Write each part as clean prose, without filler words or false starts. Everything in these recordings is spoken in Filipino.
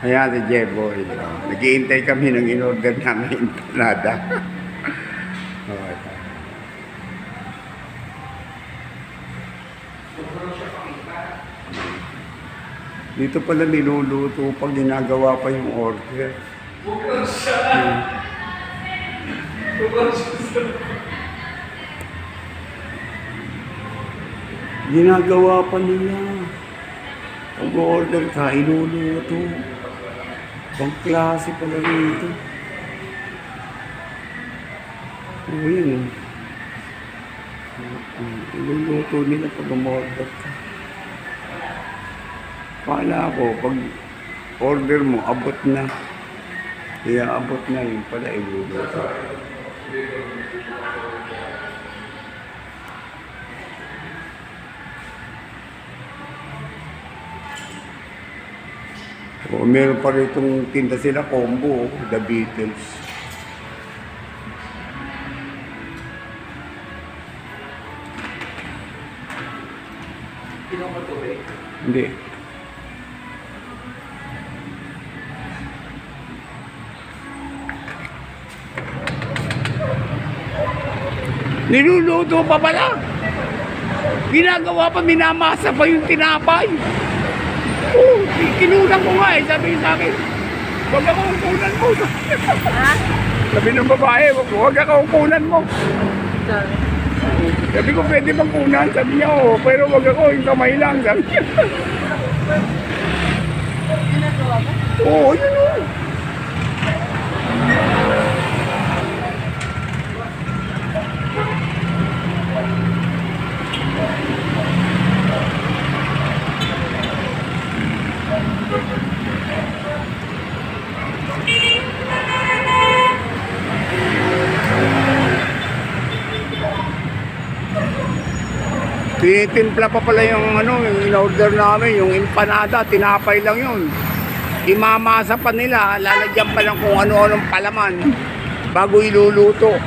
Ayan si Jeboy. Nag-iintay kami ng in-order namin empanada. Okay. Dito pala niluluto pag ginagawa pa yung order. Ginagawa pa nila. Pag-order ka, iluluto. Pang klase pala rito. O yun. Iluluto nila pag umorder ka. Kala ko, pag order mo, abot na. Kaya abot na yun pala iluluto. O, meron pa rin itong tinda sila, combo, The Beatles. Hindi. Niluluto pa pala. Ginagawa pa, minamasa pa yung tinapay. Oh, kinunan ko nga eh, sabi sa akin. Huwag ako kunan mo. Sabi ng babae, huwag ako kunan mo. Sabi ko, pwede bang kunan? Sabi niya, oo, pero huwag ako, yung kamay lang. Sabi niya. Oo, yun o. Tinitimpla pa pala yung yung in-order namin, yung empanada, tinapay lang yun. Imamasa pa nila, lalagyan pa lang kung ano-anong palaman bago iluluto.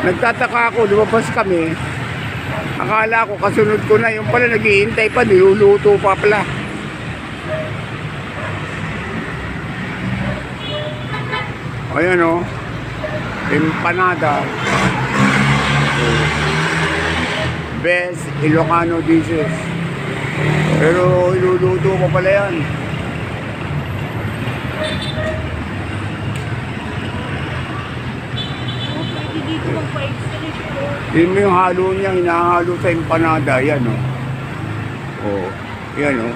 Nagtataka ako, lumabas kami. Akala ko kasunod ko na, yung pala naghihintay pa, niluluto pa pala. Ayan o, empanada. Best Ilocano dishes. Pero iluluto ko pala yan. Dito magpa-extra po. Yun mo yung halo niya, hinahalo sa empanada. Yan o. Oh. Yan o.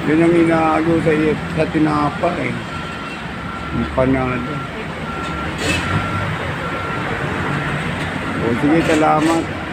Yan ang hinahalo sa tinapa eh. Empanada. O sige, salamat.